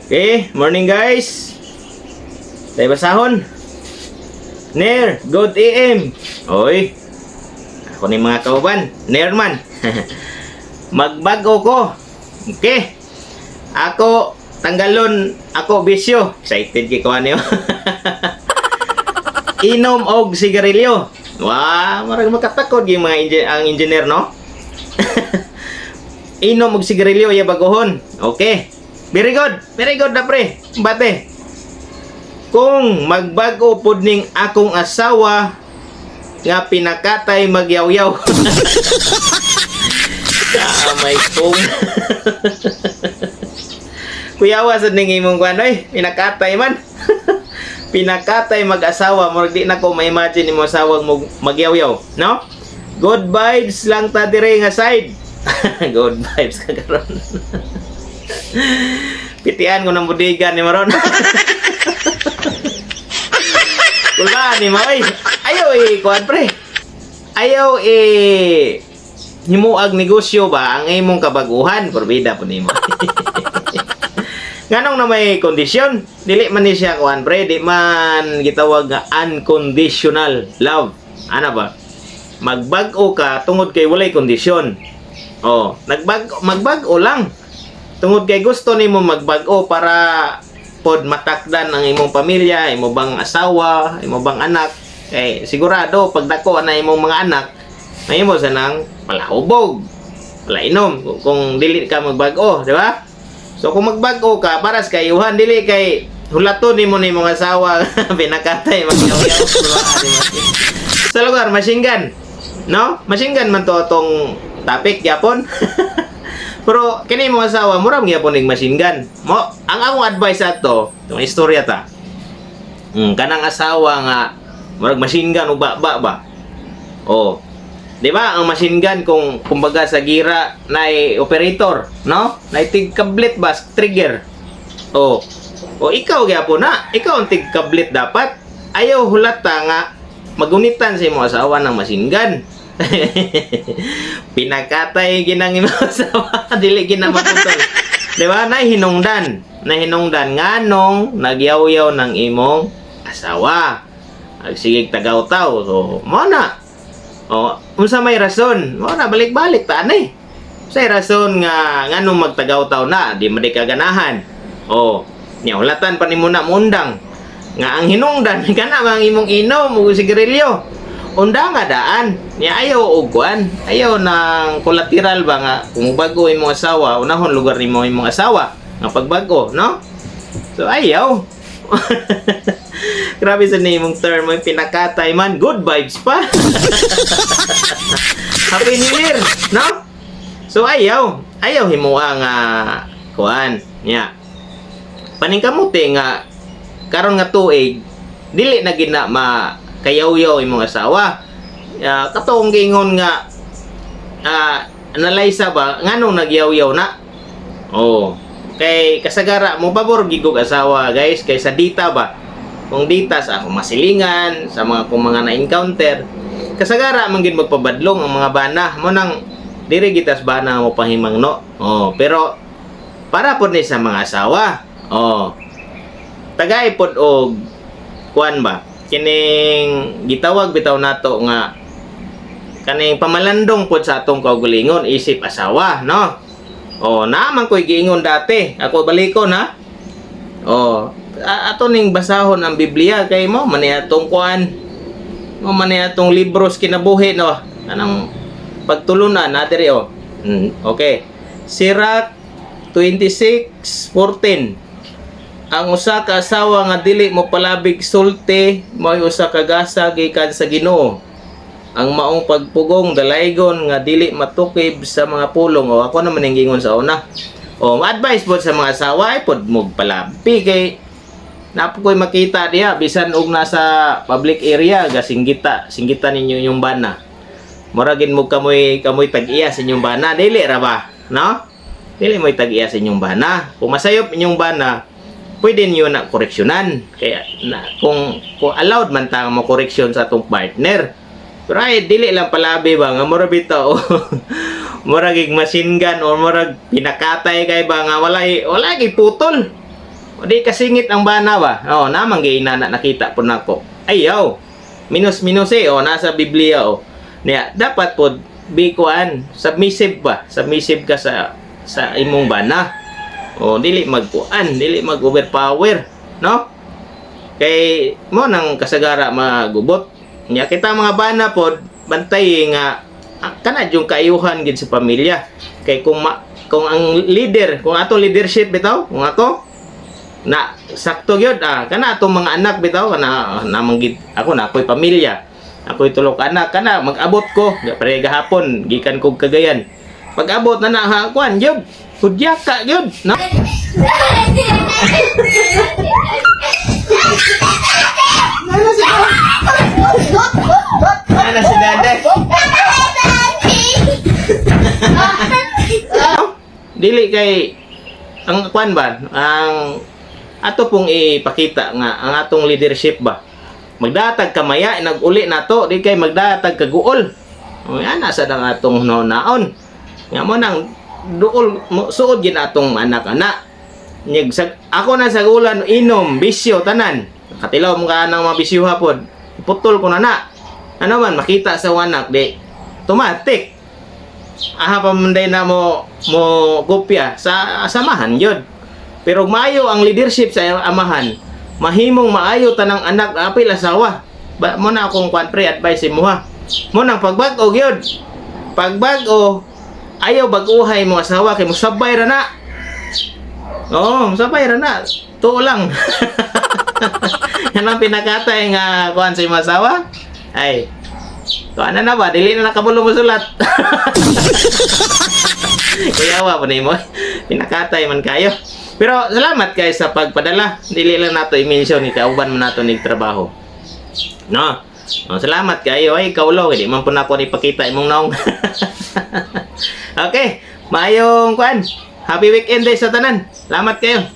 Okay, morning guys. Tayo basahon. Ner, good AM. Oy, ako ni mga kauban. Ner man. Magbago ko. Okay. Ako, tanggalon, ako bisyo. Excited kay ko ano. Inom og sigarilyo. Wow, marag makatakod yung mga ang engineer, no? Inom og sigarilyo, iya bagohon. Okay. Very good na pre. Bate. Kung magbago pod ning akong asawa nga pinakatay magyaw-yaw. Kamay kong. Kuyawa sa ning imong kuan oy, pinakatay man. Pinakatay mag-asawa, murag di na ko ma-imagine imong asawang magyaw-yaw, no? Good vibes lang ta dire nga side. Good vibes ka karon. Pitian ko ng budigan ni Maron. Kula ni Moy. Ayaw kuan pre. Ayaw himuag negosyo ba ang imong kabaguhan, porbida po nimo. Nganong na may kondisyon? Dili man ni siya kuan pre, di man gitawag nga unconditional love. Ana ba? Magbag-o ka tungod kay walay kondisyon. Oh, magbag-o lang. Tungod kay gusto nimo magbag-o para pod matakdan ang imong pamilya, imo bang asawa, imo bang anak. Kay sigurado pag dako na imong mga anak, mahimo sa nang palahubog, palainom kung dili ka magbag-o, di ba? So kung magbag-o ka para sa kayuhan, dili kay hulaton nimo ni imong asawa pinakatay magyaw-yaw. Sa lugar machine gun, no? Machine gun man to tong topic yapon. Pero kini mo asawa murag gyapon ning machine gun. Mo ang akong advice ato, tong istorya ta. Kanang asawa nga murag machine gun uba ba. Oh. 'Di ba ang machine gun kung kumbaga sa gira nay operator, no? Nay tig kablit ba trigger. Oh. O ikaw gyapon na, ikaw ang tig kablit dapat. Ayaw hulata nga magunitan sa imong asawa ng machine gun. Pinakatay ginang imong asawa, dili ginamaputol. Di ba? Nahinungdan nganong nagyaw-yaw ng imong asawa. Agsigig tagaw-taw. So, mo na. O, unsa may rason? Mo na balik-balik ta ani. Say rason nga nganong magtagaw-taw na, di man kaganahan. O, nya hulatan pa nimo na mundang nga ang hinungdan kana ang imong inom ug sigarilyo. Unda nga daan niya ayaw ugwan, ayaw ng collateral ba nga kung bago imong asawa, unahon lugar nimo imong asawa nga pagbago, no? So ayaw. Grabe sa nimong term mo pinakatay man, good vibes pa. Happy New Year, no? So ayaw himuha nga kuan niya. Paningkamuti nga karon nga tuig dili na gina kayaw-yaw imong asawa. Katong gingon nga analyze ba nganong nagyaw-yaw na. Oh, kay kasagara mo pabor gigog asawa guys kay sa dita ba. Kung dita sa akong masilingan sa mga kung mga na-encounter, kasagara man gid magpabadlong ang mga bana mo nang diri gitas bana mo pahimangno. Oh, pero para pod ni sa mga asawa. Oh. Tagay pod og kuan ba? Kining gitawag bitaw nato nga kaning pamalandong pod sa atong kaugalingon isip asawa, no? Oh, naman ko'y giingon dati. Ako balikon ha. Oh, ato ning basahon ang Biblia kay mo man atong kuan. Mo man atong libros kinabuhi, no? Anang pagtulunan na diri oh. Okay. Sirach 26:14. Ang usa ka asawa nga dili mo palabig sulti mo'y usa ka gasa gikan sa Ginoo. Ang maong pagpugong dalaygon nga dili matukib sa mga pulong. O ako naman ang gingon sa una. O advice po sa mga asawa ay pod mo palabi kay napo ko'y makita diha bisan og nasa public area ga singgita ninyo yung bana. Muragin mo kamoy tag-iya sa inyong bana, dili ra ba, no? Dili mo tag-iya sa inyong bana. Kung masayop inyong bana, pwede niyo na koreksyonan. Kaya kung allowed man ta mo koreksyon sa atong partner. Pero ay dili lang palabi ba nga mura bitaw. Murag machine gun or murag pinakatay kay ba nga wala gid putol. O di kasingit ang bana ba? Oh, namang gay na nakita po nako. Ayaw. Minus nasa Biblia Niya, dapat po bikuan, submissive ba? Submissive ka sa imong bana. O dili magkuan, dili mag-overpower, no? Kay mo nang kasagara magubot. Niya kita mga bana po bantay nga kana yung kaayuhan gid sa pamilya. Kay kung ang leader, kung ato leadership bitaw, kung ako na sakto gyud kana atong mga anak bitaw na namanggid ako na ako'y pamilya, ako'y tulok anak kana mag-abot ko pre gahapon gikan kog Cagayan, pag-abot na ha kuan gyud kudyaka gyud no. Ano si Dede? Dili kay ang kuan ba ang ato pong ipakita nga ang atong leadership ba magdatag kamaya nag-uli nato di kay magdatag kaguol o yan nasa ang atong naon nga mo nang duol suod gid atong anak-anak nyeg ako na sa ulan inom bisyo tanan katilaw mo ka nang mga bisyo hapon putol ko na ano man makita sa anak di automatic aha pamanday na mo kopya sa samahan yun. Pero maayo ang leadership sa amahan, mahimong maayo tanang anak apil asawa. Mo na akong pre advice mo ha. Mo nang pagbag-o gyud. Pagbag-o ayaw bag-uhay mo asawa kay musabay ra na. Oo, musabay ra na. Tuo lang. Yan ang pinakatay nga kuan sa imong asawa. Ay. Kuan na ba? Dili na nakabulo mo sulat. Kuyawa po nimo. Pinakatay man kayo. Pero salamat guys sa pagpadala. Dili lang nato i-mention ni kauban man nato nig trabaho. No. Salamat kayo ay kaulo di man po nako ipakita imong naong. Okay, maayong kuan. Happy weekend day sa tanan. Salamat kayo.